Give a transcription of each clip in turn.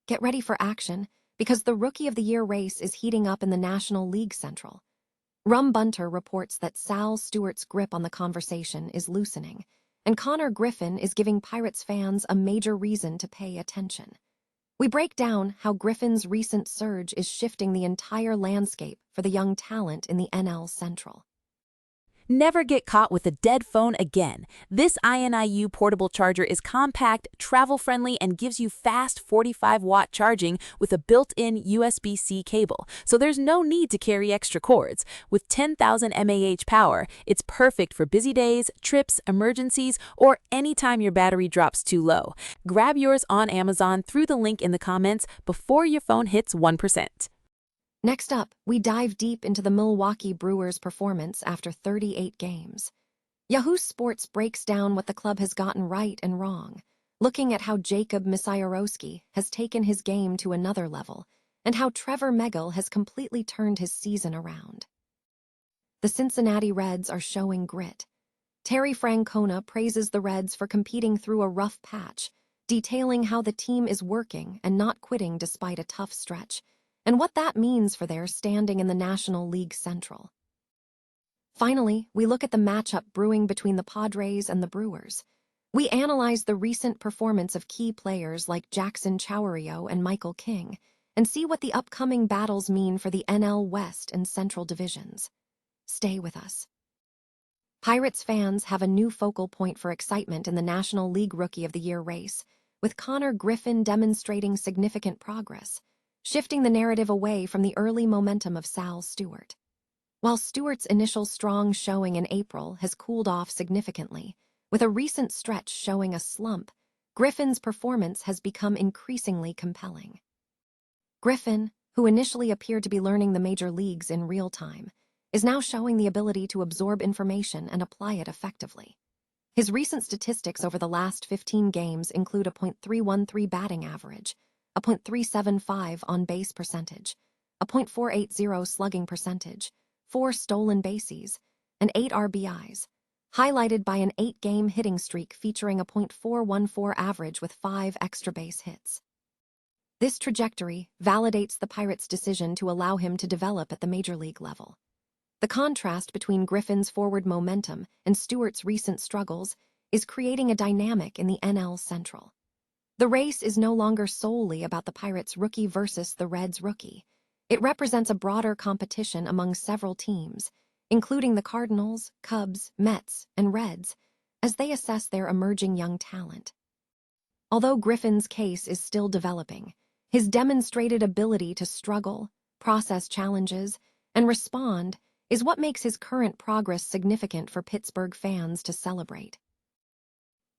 Get ready for action, because the Rookie of the Year race is heating up in the National League Central. Rum Bunter reports that Sal Stewart's grip on the conversation is loosening, and Konnor Griffin is giving Pirates fans a major reason to pay attention. We break down how Griffin's recent surge is shifting the entire landscape for the young talent in the NL Central. Never get caught with a dead phone again. This INIU portable charger is compact, travel-friendly, and gives you fast 45-watt charging with a built-in USB-C cable, so there's no need to carry extra cords. With 10,000 mAh power, it's perfect for busy days, trips, emergencies, or anytime your battery drops too low. Grab yours on Amazon through the link in the comments before your phone hits 1%. Next up, we dive deep into the Milwaukee Brewers' performance after 38 games. Yahoo Sports breaks down what the club has gotten right and wrong, looking at how Jacob Misiorowski has taken his game to another level, and how Trevor Megill has completely turned his season around. The Cincinnati Reds are showing grit. Terry Francona praises the Reds for competing through a rough patch, detailing how the team is working and not quitting despite a tough stretch, and what that means for their standing in the National League Central. Finally, we look at the matchup brewing between the Padres and the Brewers. We analyze the recent performance of key players like Jackson Chourio and Michael King, and see what the upcoming battles mean for the NL West and Central divisions. Stay with us. Pirates fans have a new focal point for excitement in the National League Rookie of the Year race, with Konnor Griffin demonstrating significant progress, shifting the narrative away from the early momentum of Sal Stewart. While Stewart's initial strong showing in April has cooled off significantly, with a recent stretch showing a slump, Griffin's performance has become increasingly compelling. Griffin, who initially appeared to be learning the major leagues in real time, is now showing the ability to absorb information and apply it effectively. His recent statistics over the last 15 games include a .313 batting average, a .375 on-base percentage, a .480 slugging percentage, 4 stolen bases, and 8 RBIs, highlighted by an 8-game hitting streak featuring a .414 average with 5 extra base hits. This trajectory validates the Pirates' decision to allow him to develop at the major league level. The contrast between Griffin's forward momentum and Stewart's recent struggles is creating a dynamic in the NL Central. The race is no longer solely about the Pirates' rookie versus the Reds' rookie. It represents a broader competition among several teams, including the Cardinals, Cubs, Mets, and Reds, as they assess their emerging young talent. Although Griffin's case is still developing, his demonstrated ability to struggle, process challenges, and respond is what makes his current progress significant for Pittsburgh fans to celebrate.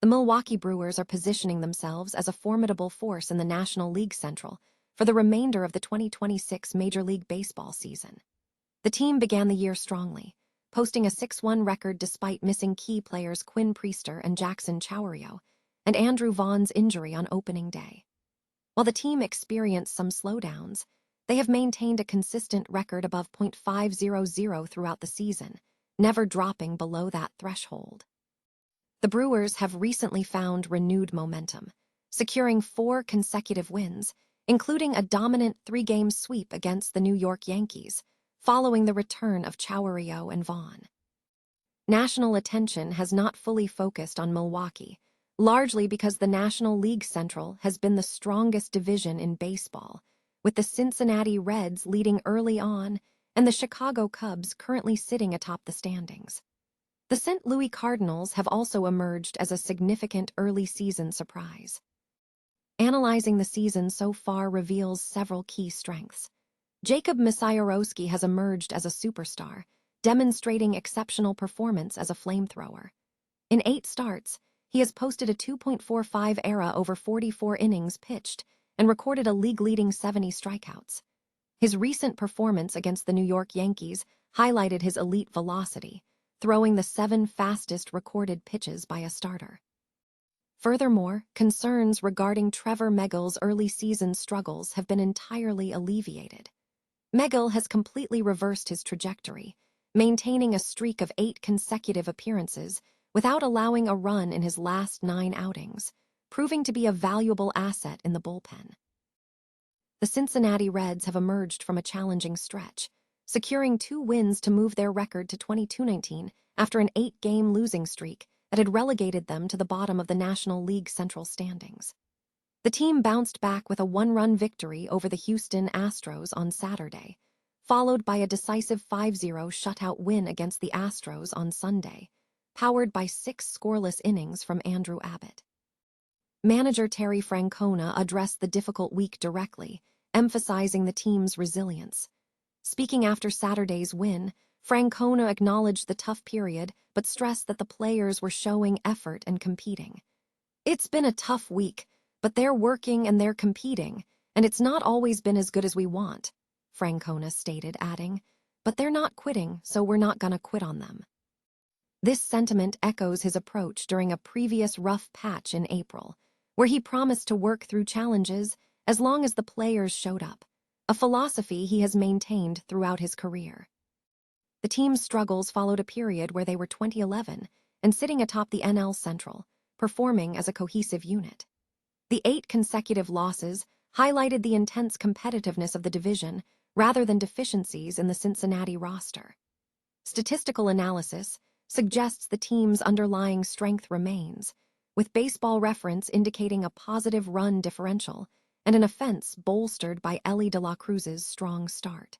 The Milwaukee Brewers are positioning themselves as a formidable force in the National League Central for the remainder of the 2026 Major League Baseball season. The team began the year strongly, posting a 6-1 record despite missing key players Quinn Priester and Jackson Chourio, and Andrew Vaughn's injury on opening day. While the team experienced some slowdowns, they have maintained a consistent record above .500 throughout the season, never dropping below that threshold. The Brewers have recently found renewed momentum, securing 4 consecutive wins, including a dominant 3-game sweep against the New York Yankees, following the return of Chourio and Vaughn. National attention has not fully focused on Milwaukee, largely because the National League Central has been the strongest division in baseball, with the Cincinnati Reds leading early on and the Chicago Cubs currently sitting atop the standings. The St. Louis Cardinals have also emerged as a significant early-season surprise. Analyzing the season so far reveals several key strengths. Jacob Misiorowski has emerged as a superstar, demonstrating exceptional performance as a flamethrower. In 8 starts, he has posted a 2.45 ERA over 44 innings pitched and recorded a league-leading 70 strikeouts. His recent performance against the New York Yankees highlighted his elite velocity, throwing the 7 fastest recorded pitches by a starter. Furthermore, concerns regarding Trevor Megill's early season struggles have been entirely alleviated. Megill has completely reversed his trajectory, maintaining a streak of 8 consecutive appearances without allowing a run in his last 9 outings, proving to be a valuable asset in the bullpen. the Cincinnati Reds have emerged from a challenging stretch, securing 2 wins to move their record to 22-19 after an 8-game losing streak that had relegated them to the bottom of the National League Central standings. The team bounced back with a 1-run victory over the Houston Astros on Saturday, followed by a decisive 5-0 shutout win against the Astros on Sunday, powered by 6 scoreless innings from Andrew Abbott. Manager Terry Francona addressed the difficult week directly, emphasizing the team's resilience. Speaking after Saturday's win, Francona acknowledged the tough period but stressed that the players were showing effort and competing. "It's been a tough week, but they're working and they're competing, and it's not always been as good as we want," Francona stated, adding, "But they're not quitting, so we're not gonna quit on them." This sentiment echoes his approach during a previous rough patch in April, where he promised to work through challenges as long as the players showed up, a philosophy he has maintained throughout his career. The team's struggles followed a period where they were 20-11 and sitting atop the NL Central, performing as a cohesive unit. The 8 consecutive losses highlighted the intense competitiveness of the division rather than deficiencies in the Cincinnati roster. Statistical analysis suggests the team's underlying strength remains, with Baseball Reference indicating a positive run differential and an offense bolstered by Elly De La Cruz's strong start.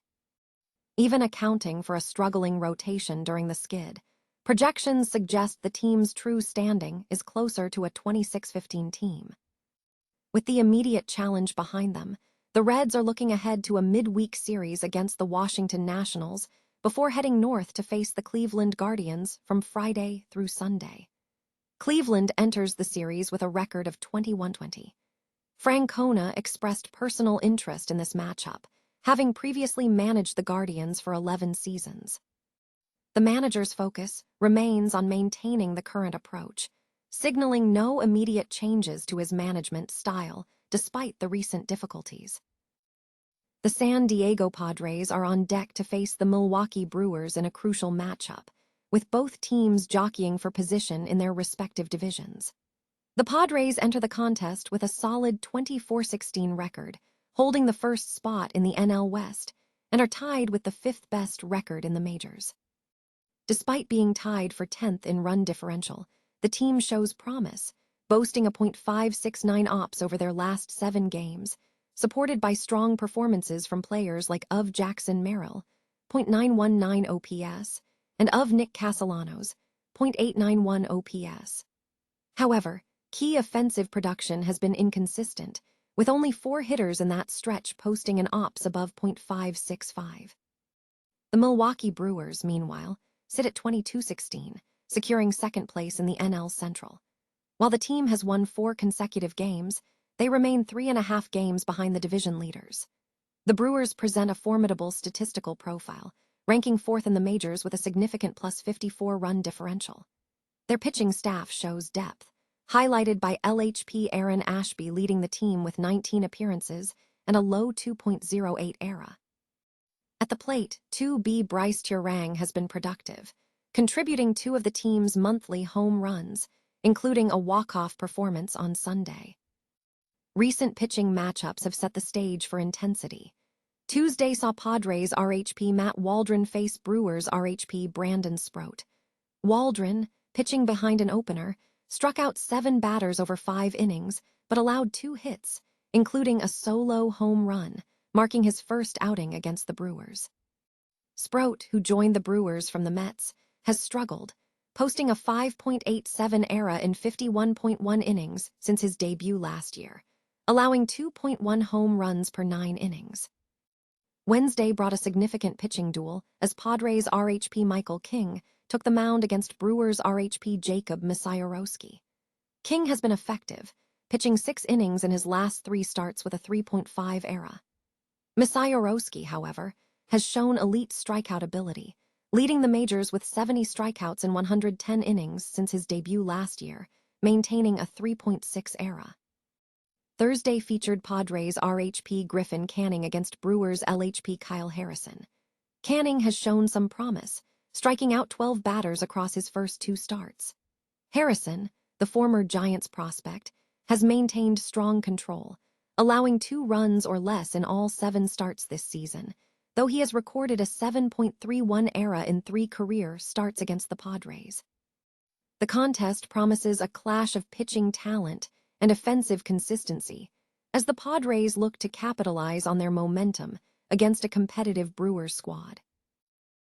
Even accounting for a struggling rotation during the skid, projections suggest the team's true standing is closer to a 26-15 team. With the immediate challenge behind them, the Reds are looking ahead to a midweek series against the Washington Nationals before heading north to face the Cleveland Guardians from Friday through Sunday. Cleveland enters the series with a record of 21-20. Francona expressed personal interest in this matchup, having previously managed the Guardians for 11 seasons. The manager's focus remains on maintaining the current approach, signaling no immediate changes to his management style despite the recent difficulties. The San Diego Padres are on deck to face the Milwaukee Brewers in a crucial matchup, with both teams jockeying for position in their respective divisions. The Padres enter the contest with a solid 24-16 record, holding the first spot in the NL West, and are tied with the 5th-best record in the majors. Despite being tied for 10th in run differential, the team shows promise, boasting a .569 ops over their last 7 games, supported by strong performances from players like of Jackson Merrill, .919 OPS, and of Nick Castellanos, .891 OPS. However, key offensive production has been inconsistent, with only 4 hitters in that stretch posting an ops above .565. The Milwaukee Brewers, meanwhile, sit at 22-16, securing second place in the NL Central. While the team has won 4 consecutive games, they remain 3.5 games behind the division leaders. The Brewers present a formidable statistical profile, ranking 4th in the majors with a significant +54 run differential. Their pitching staff shows depth, highlighted by LHP Aaron Ashby leading the team with 19 appearances and a low 2.08 ERA. At the plate, 2B Bryce Turang has been productive, contributing 2 of the team's monthly home runs, including a walk-off performance on Sunday. Recent pitching matchups have set the stage for intensity. Tuesday saw Padres RHP Matt Waldron face Brewers RHP Brandon Sproat. Waldron, pitching behind an opener, struck out 7 batters over 5 innings, but allowed 2 hits, including a solo home run, marking his first outing against the Brewers. Sproat, who joined the Brewers from the Mets, has struggled, posting a 5.87 ERA in 51.1 innings since his debut last year, allowing 2.1 home runs per 9 innings. Wednesday brought a significant pitching duel as Padres RHP Michael King took the mound against Brewers RHP Jacob Misiorowski. King has been effective, pitching 6 innings in his last 3 starts with a 3.5 ERA. Misiorowski, however, has shown elite strikeout ability, leading the majors with 70 strikeouts in 110 innings since his debut last year, maintaining a 3.6 ERA. Thursday featured Padres RHP Griffin Canning against Brewers LHP Kyle Harrison. Canning has shown some promise, striking out 12 batters across his first 2 starts. Harrison, the former Giants prospect, has maintained strong control, allowing 2 runs or less in all 7 starts this season, though he has recorded a 7.31 ERA in 3 career starts against the Padres. The contest promises a clash of pitching talent and offensive consistency, as the Padres look to capitalize on their momentum against a competitive Brewers squad.